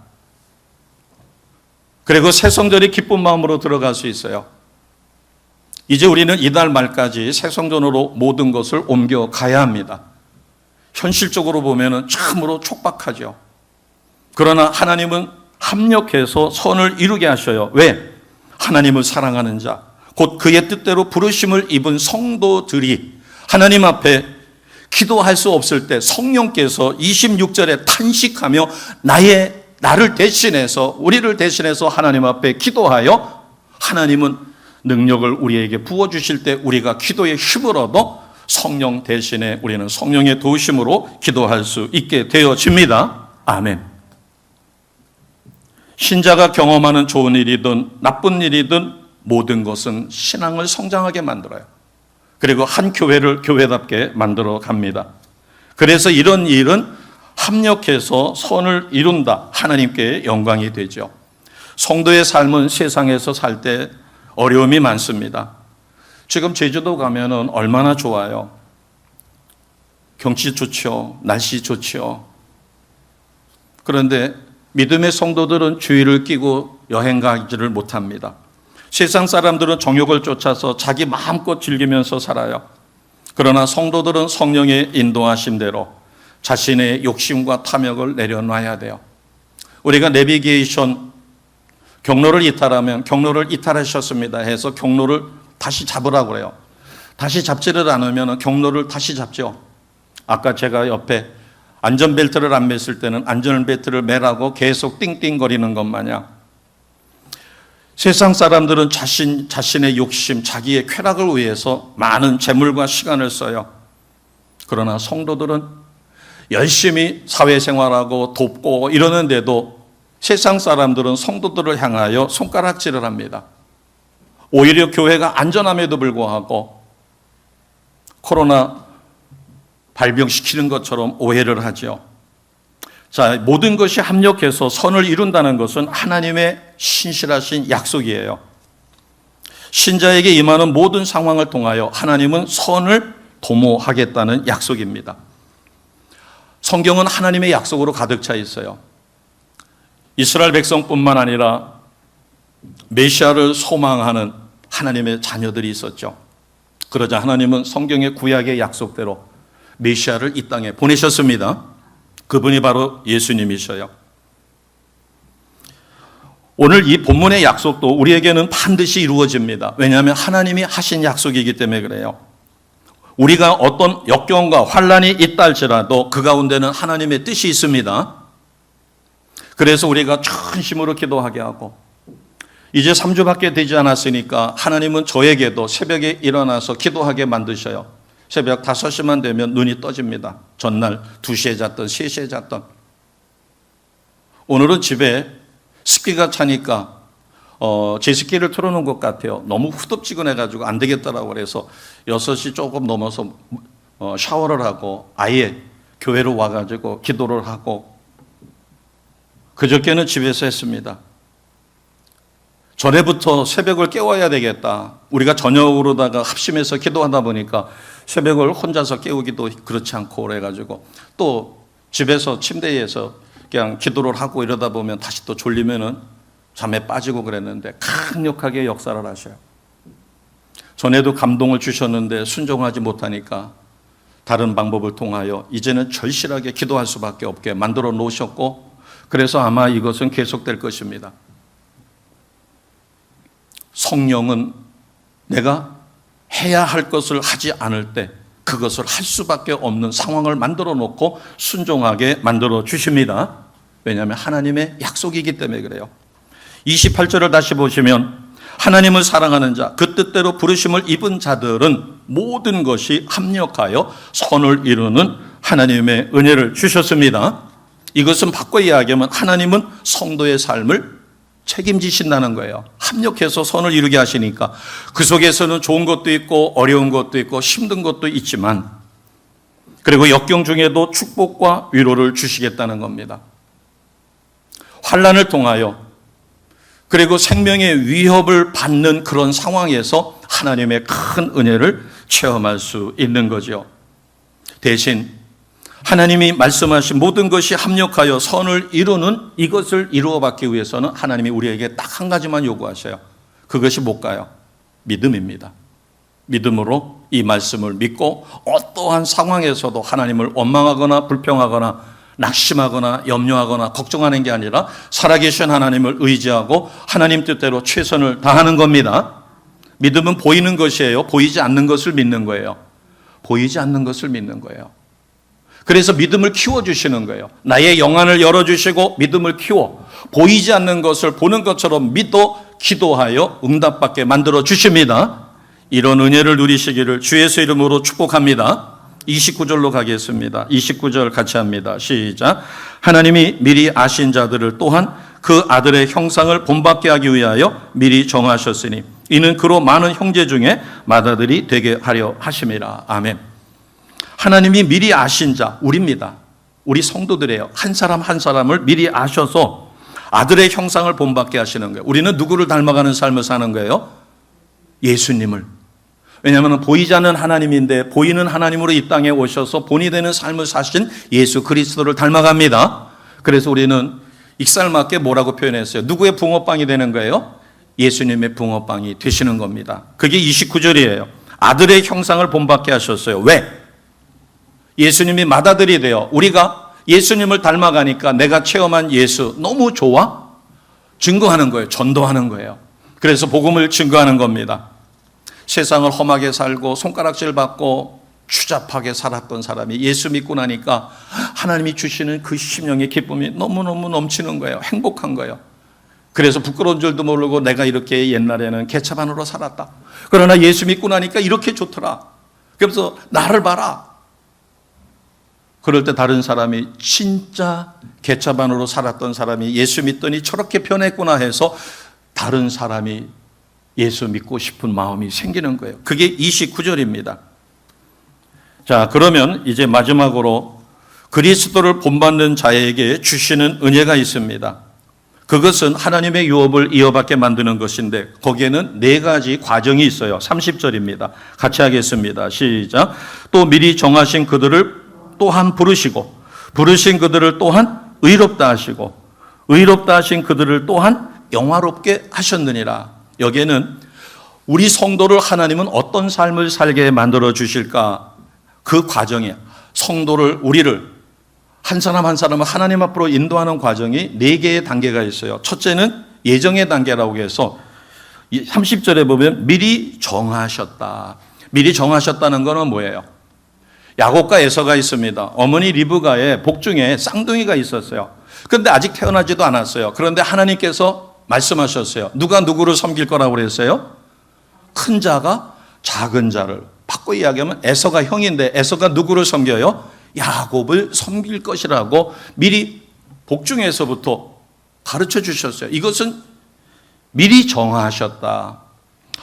그리고 새 성전이 기쁜 마음으로 들어갈 수 있어요. 이제 우리는 이달 말까지 새 성전으로 모든 것을 옮겨가야 합니다. 현실적으로 보면 참으로 촉박하죠. 그러나 하나님은 합력해서 선을 이루게 하셔요. 왜? 하나님을 사랑하는 자, 곧 그의 뜻대로 부르심을 입은 성도들이 하나님 앞에 기도할 수 없을 때 성령께서 26절에 탄식하며 나를 대신해서 우리를 대신해서 하나님 앞에 기도하여 하나님은 능력을 우리에게 부어주실 때 우리가 기도의 힘을 얻어 성령 대신에 우리는 성령의 도우심으로 기도할 수 있게 되어집니다. 아멘. 신자가 경험하는 좋은 일이든 나쁜 일이든 모든 것은 신앙을 성장하게 만들어요. 그리고 한 교회를 교회답게 만들어 갑니다. 그래서 이런 일은 합력해서 선을 이룬다. 하나님께 영광이 되죠. 성도의 삶은 세상에서 살 때 어려움이 많습니다. 지금 제주도 가면은 얼마나 좋아요. 경치 좋죠. 날씨 좋죠. 그런데 믿음의 성도들은 주의를 끼고 여행 가지를 못합니다. 세상 사람들은 정욕을 쫓아서 자기 마음껏 즐기면서 살아요. 그러나 성도들은 성령의 인도하심대로 자신의 욕심과 탐욕을 내려놔야 돼요. 우리가 내비게이션 경로를 이탈하면 경로를 이탈하셨습니다 해서 경로를 다시 잡으라고 그래요. 다시 잡지를 않으면 경로를 다시 잡죠. 아까 제가 옆에 안전벨트를 안 맸을 때는 안전벨트를 매라고 계속 띵띵거리는 것 마냥 세상 사람들은 자신의 욕심, 자기의 쾌락을 위해서 많은 재물과 시간을 써요. 그러나 성도들은 열심히 사회생활하고 돕고 이러는데도 세상 사람들은 성도들을 향하여 손가락질을 합니다. 오히려 교회가 안전함에도 불구하고 코로나 발병시키는 것처럼 오해를 하죠. 자, 모든 것이 합력해서 선을 이룬다는 것은 하나님의 신실하신 약속이에요. 신자에게 임하는 모든 상황을 통하여 하나님은 선을 도모하겠다는 약속입니다. 성경은 하나님의 약속으로 가득 차 있어요. 이스라엘 백성뿐만 아니라 메시아를 소망하는 하나님의 자녀들이 있었죠. 그러자 하나님은 성경의 구약의 약속대로 메시아를 이 땅에 보내셨습니다. 그분이 바로 예수님이셔요. 오늘 이 본문의 약속도 우리에게는 반드시 이루어집니다. 왜냐하면 하나님이 하신 약속이기 때문에 그래요. 우리가 어떤 역경과 환란이 있다 할지라도 그 가운데는 하나님의 뜻이 있습니다. 그래서 우리가 전심으로 기도하게 하고 이제 3주밖에 되지 않았으니까 하나님은 저에게도 새벽에 일어나서 기도하게 만드셔요. 새벽 5시만 되면 눈이 떠집니다. 전날 2시에 잤던 3시에 잤던. 오늘은 집에 습기가 차니까 제습기를 틀어놓은 것 같아요. 너무 후덥지근해가지고 안 되겠다라고 그래서 6시 조금 넘어서 샤워를 하고 아예 교회로 와가지고 기도를 하고 그저께는 집에서 했습니다. 전에부터 새벽을 깨워야 되겠다. 우리가 저녁으로다가 합심해서 기도하다 보니까 새벽을 혼자서 깨우기도 그렇지 않고 그래가지고 또 집에서 침대에서 그냥 기도를 하고 이러다 보면 다시 또 졸리면은 잠에 빠지고 그랬는데 강력하게 역사를 하셔요. 전에도 감동을 주셨는데 순종하지 못하니까 다른 방법을 통하여 이제는 절실하게 기도할 수밖에 없게 만들어 놓으셨고 그래서 아마 이것은 계속될 것입니다. 성령은 내가 해야 할 것을 하지 않을 때 그것을 할 수밖에 없는 상황을 만들어 놓고 순종하게 만들어 주십니다. 왜냐하면 하나님의 약속이기 때문에 그래요. 28절을 다시 보시면 하나님을 사랑하는 자, 그 뜻대로 부르심을 입은 자들은 모든 것이 합력하여 선을 이루는 하나님의 은혜를 주셨습니다. 이것은 바꿔 이야기하면 하나님은 성도의 삶을 책임지신다는 거예요. 합력해서 선을 이루게 하시니까 그 속에서는 좋은 것도 있고 어려운 것도 있고 힘든 것도 있지만 그리고 역경 중에도 축복과 위로를 주시겠다는 겁니다. 환난을 통하여 그리고 생명의 위협을 받는 그런 상황에서 하나님의 큰 은혜를 체험할 수 있는 거죠. 대신 하나님이 말씀하신 모든 것이 합력하여 선을 이루는 이것을 이루어받기 위해서는 하나님이 우리에게 딱 한 가지만 요구하셔요. 그것이 뭘까요? 믿음입니다. 믿음으로 이 말씀을 믿고 어떠한 상황에서도 하나님을 원망하거나 불평하거나 낙심하거나 염려하거나 걱정하는 게 아니라 살아계신 하나님을 의지하고 하나님 뜻대로 최선을 다하는 겁니다. 믿음은 보이는 것이에요. 보이지 않는 것을 믿는 거예요. 보이지 않는 것을 믿는 거예요. 그래서 믿음을 키워주시는 거예요. 나의 영안을 열어주시고 믿음을 키워 보이지 않는 것을 보는 것처럼 믿어 기도하여 응답받게 만들어 주십니다. 이런 은혜를 누리시기를 주 예수 이름으로 축복합니다. 29절로 가겠습니다. 29절 같이 합니다. 시작. 하나님이 미리 아신 자들을 또한 그 아들의 형상을 본받게 하기 위하여 미리 정하셨으니 이는 그로 많은 형제 중에 맏아들이 되게 하려 하심이라. 아멘. 하나님이 미리 아신 자, 우리입니다. 우리 성도들이에요. 한 사람 한 사람을 미리 아셔서 아들의 형상을 본받게 하시는 거예요. 우리는 누구를 닮아가는 삶을 사는 거예요? 예수님을. 왜냐하면 보이지 않는 하나님인데 보이는 하나님으로 이 땅에 오셔서 본이 되는 삶을 사신 예수 그리스도를 닮아갑니다. 그래서 우리는 익살맞게 뭐라고 표현했어요? 누구의 붕어빵이 되는 거예요? 예수님의 붕어빵이 되시는 겁니다. 그게 29절이에요. 아들의 형상을 본받게 하셨어요. 왜? 예수님이 맏아들이 되어 우리가 예수님을 닮아가니까 내가 체험한 예수 너무 좋아? 증거하는 거예요. 전도하는 거예요. 그래서 복음을 증거하는 겁니다. 세상을 험하게 살고 손가락질 받고 추잡하게 살았던 사람이 예수 믿고 나니까 하나님이 주시는 그 심령의 기쁨이 너무너무 넘치는 거예요. 행복한 거예요. 그래서 부끄러운 줄도 모르고 내가 이렇게 옛날에는 개차반으로 살았다. 그러나 예수 믿고 나니까 이렇게 좋더라. 그래서 나를 봐라. 그럴 때 다른 사람이 진짜 개차반으로 살았던 사람이 예수 믿더니 저렇게 변했구나 해서 다른 사람이 예수 믿고 싶은 마음이 생기는 거예요. 그게 29절입니다. 자, 그러면 이제 마지막으로 그리스도를 본받는 자에게 주시는 은혜가 있습니다. 그것은 하나님의 유업을 이어받게 만드는 것인데 거기에는 4가지 과정이 있어요. 30절입니다. 같이 하겠습니다. 시작. 또 미리 정하신 그들을 또한 부르시고 부르신 그들을 또한 의롭다 하시고 의롭다 하신 그들을 또한 영화롭게 하셨느니라. 여기에는 우리 성도를 하나님은 어떤 삶을 살게 만들어 주실까? 그 과정에 성도를 우리를 한 사람 한 사람을 하나님 앞으로 인도하는 과정이 4개의 단계가 있어요. 첫째는 예정의 단계라고 해서 30절에 보면 미리 정하셨다. 미리 정하셨다는 것은 뭐예요? 야곱과 에서가 있습니다. 어머니 리브가의 복중에 쌍둥이가 있었어요. 그런데 아직 태어나지도 않았어요. 그런데 하나님께서 말씀하셨어요. 누가 누구를 섬길 거라고 그랬어요? 큰 자가 작은 자를. 바꿔 이야기하면 에서가 형인데 에서가 누구를 섬겨요? 야곱을 섬길 것이라고 미리 복중에서부터 가르쳐 주셨어요. 이것은 미리 정하셨다.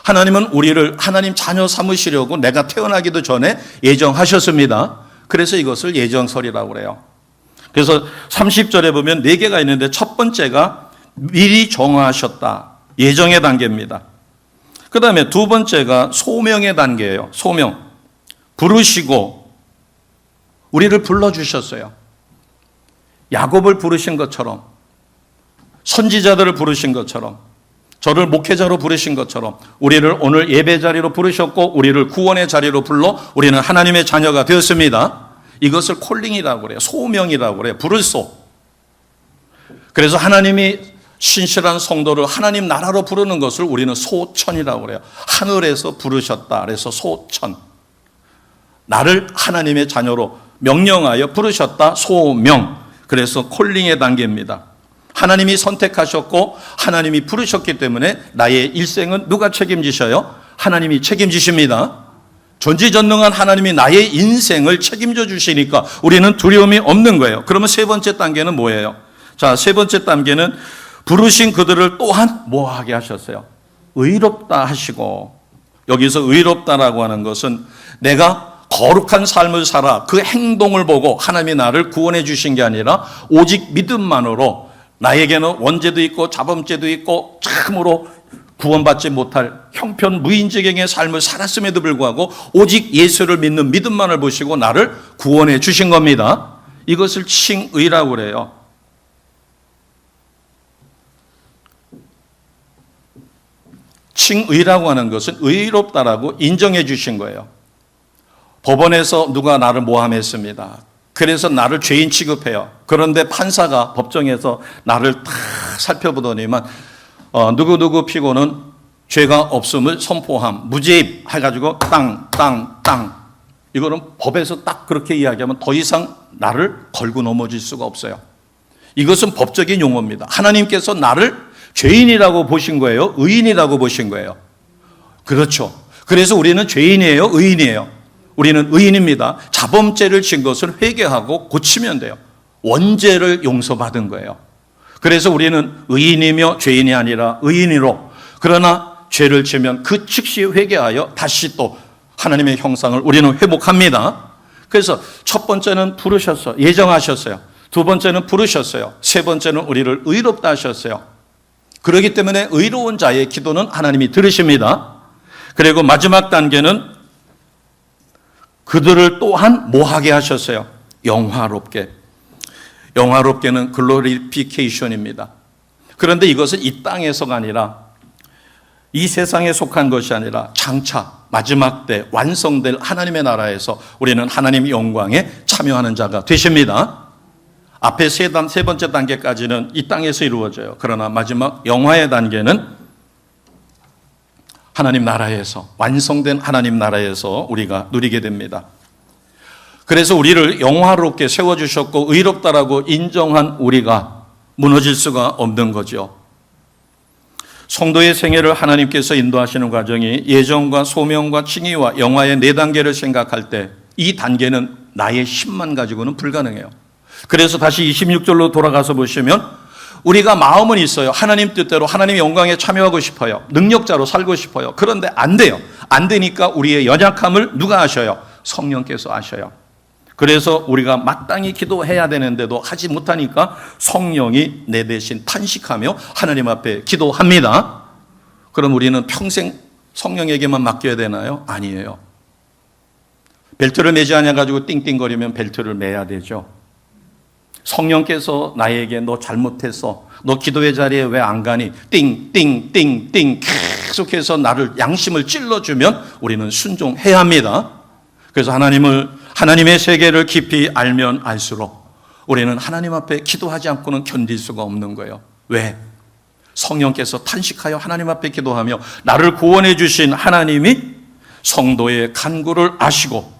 하나님은 우리를 하나님 자녀 삼으시려고 내가 태어나기도 전에 예정하셨습니다. 그래서 이것을 예정설이라고 그래요. 그래서 30절에 보면 4개가 있는데 첫 번째가 미리 정하셨다. 예정의 단계입니다. 그 다음에 두 번째가 소명의 단계예요. 소명. 부르시고 우리를 불러주셨어요. 야곱을 부르신 것처럼, 선지자들을 부르신 것처럼, 저를 목회자로 부르신 것처럼 우리를 오늘 예배 자리로 부르셨고 우리를 구원의 자리로 불러 우리는 하나님의 자녀가 되었습니다. 이것을 콜링이라고 그래요. 소명이라고 그래요. 부르소. 그래서 하나님이 신실한 성도를 하나님 나라로 부르는 것을 우리는 소천이라고 그래요. 하늘에서 부르셨다. 그래서 소천. 나를 하나님의 자녀로 명령하여 부르셨다. 소명. 그래서 콜링의 단계입니다. 하나님이 선택하셨고 하나님이 부르셨기 때문에 나의 일생은 누가 책임지셔요? 하나님이 책임지십니다. 전지전능한 하나님이 나의 인생을 책임져 주시니까 우리는 두려움이 없는 거예요. 그러면 세 번째 단계는 뭐예요? 자, 세 번째 단계는 부르신 그들을 또한 뭐하게 하셨어요? 의롭다 하시고, 여기서 의롭다라고 하는 것은 내가 거룩한 삶을 살아 그 행동을 보고 하나님이 나를 구원해 주신 게 아니라 오직 믿음만으로 나에게는 원죄도 있고 자범죄도 있고 참으로 구원받지 못할 형편 무인지경의 삶을 살았음에도 불구하고 오직 예수를 믿는 믿음만을 보시고 나를 구원해 주신 겁니다. 이것을 칭의라고 그래요. 칭의라고 하는 것은 의롭다라고 인정해 주신 거예요. 법원에서 누가 나를 모함했습니다. 그래서 나를 죄인 취급해요. 그런데 판사가 법정에서 나를 다 살펴보더니만 누구 피고는 죄가 없음을 선포함, 무죄입 해가지고 땅. 이거는 법에서 딱 그렇게 이야기하면 더 이상 나를 걸고 넘어질 수가 없어요. 이것은 법적인 용어입니다. 하나님께서 나를 죄인이라고 보신 거예요? 의인이라고 보신 거예요? 그렇죠. 그래서 우리는 죄인이에요? 의인이에요? 우리는 의인입니다. 자범죄를 진 것을 회개하고 고치면 돼요. 원죄를 용서받은 거예요. 그래서 우리는 의인이며 죄인이 아니라 의인으로, 그러나 죄를 지면 그 즉시 회개하여 다시 또 하나님의 형상을 우리는 회복합니다. 그래서 첫 번째는 부르셨어요. 예정하셨어요. 두 번째는 부르셨어요. 세 번째는 우리를 의롭다 하셨어요. 그렇기 때문에 의로운 자의 기도는 하나님이 들으십니다. 그리고 마지막 단계는 그들을 또한 뭐하게 하셨어요? 영화롭게. 영화롭게는 글로리피케이션입니다. 그런데 이것은 이 땅에서가 아니라 이 세상에 속한 것이 아니라 장차 마지막 때 완성될 하나님의 나라에서 우리는 하나님의 영광에 참여하는 자가 되십니다. 앞에 세 번째 단계까지는 이 땅에서 이루어져요. 그러나 마지막 영화의 단계는 하나님 나라에서, 완성된 하나님 나라에서 우리가 누리게 됩니다. 그래서 우리를 영화롭게 세워주셨고 의롭다라고 인정한 우리가 무너질 수가 없는 거죠. 성도의 생애를 하나님께서 인도하시는 과정이 예정과 소명과 칭의와 영화의 4단계를 생각할 때 이 단계는 나의 힘만 가지고는 불가능해요. 그래서 다시 26절로 돌아가서 보시면 우리가 마음은 있어요. 하나님 뜻대로 하나님의 영광에 참여하고 싶어요. 능력자로 살고 싶어요. 그런데 안 돼요. 안 되니까 우리의 연약함을 누가 아셔요? 성령께서 아셔요. 그래서 우리가 마땅히 기도해야 되는데도 하지 못하니까 성령이 내 대신 탄식하며 하나님 앞에 기도합니다. 그럼 우리는 평생 성령에게만 맡겨야 되나요? 아니에요. 벨트를 매지 않아가지고 띵띵거리면 벨트를 매야 되죠. 성령께서 나에게 너 잘못했어. 너 기도의 자리에 왜 안 가니? 띵띵띵띵 계속해서 나를 양심을 찔러주면 우리는 순종해야 합니다. 그래서 하나님의 세계를 깊이 알면 알수록 우리는 하나님 앞에 기도하지 않고는 견딜 수가 없는 거예요. 왜? 성령께서 탄식하여 하나님 앞에 기도하며 나를 구원해 주신 하나님이 성도의 간구를 아시고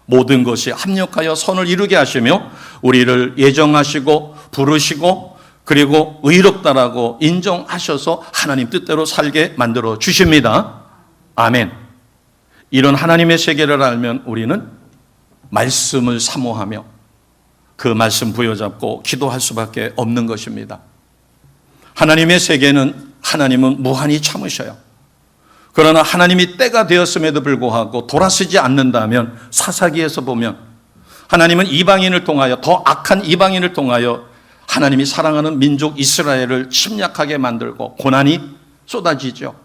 모든 것이 합력하여 선을 이루게 하시며 우리를 예정하시고 부르시고 그리고 의롭다라고 인정하셔서 하나님 뜻대로 살게 만들어 주십니다. 아멘. 이런 하나님의 세계를 알면 우리는 말씀을 사모하며 그 말씀 부여잡고 기도할 수밖에 없는 것입니다. 하나님의 세계는 하나님은 무한히 참으셔요. 그러나 하나님이 때가 되었음에도 불구하고 돌아서지 않는다면 사사기에서 보면 하나님은 이방인을 통하여, 더 악한 이방인을 통하여 하나님이 사랑하는 민족 이스라엘을 침략하게 만들고 고난이 쏟아지죠.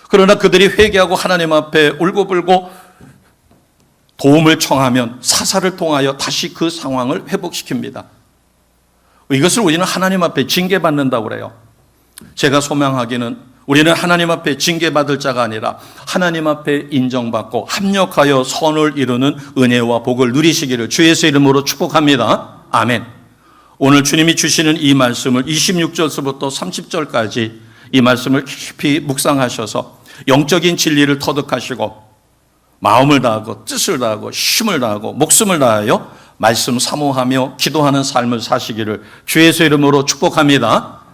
그러나 그들이 회개하고 하나님 앞에 울고불고 도움을 청하면 사사를 통하여 다시 그 상황을 회복시킵니다. 이것을 우리는 하나님 앞에 징계받는다고 그래요. 제가 소망하기는 우리는 하나님 앞에 징계받을 자가 아니라 하나님 앞에 인정받고 합력하여 선을 이루는 은혜와 복을 누리시기를 주 예수의 이름으로 축복합니다. 아멘. 오늘 주님이 주시는 이 말씀을 26절서부터 30절까지 이 말씀을 깊이 묵상하셔서 영적인 진리를 터득하시고 마음을 다하고 뜻을 다하고 힘을 다하고 목숨을 다하여 말씀 사모하며 기도하는 삶을 사시기를 주 예수의 이름으로 축복합니다.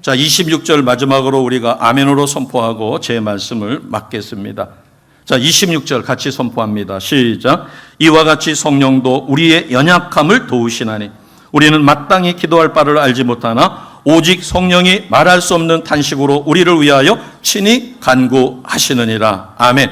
자, 26절 마지막으로 우리가 아멘으로 선포하고 제 말씀을 맡겠습니다. 자, 26절 같이 선포합니다. 시작. 이와 같이 성령도 우리의 연약함을 도우시나니 우리는 마땅히 기도할 바를 알지 못하나 오직 성령이 말할 수 없는 탄식으로 우리를 위하여 친히 간구하시느니라. 아멘.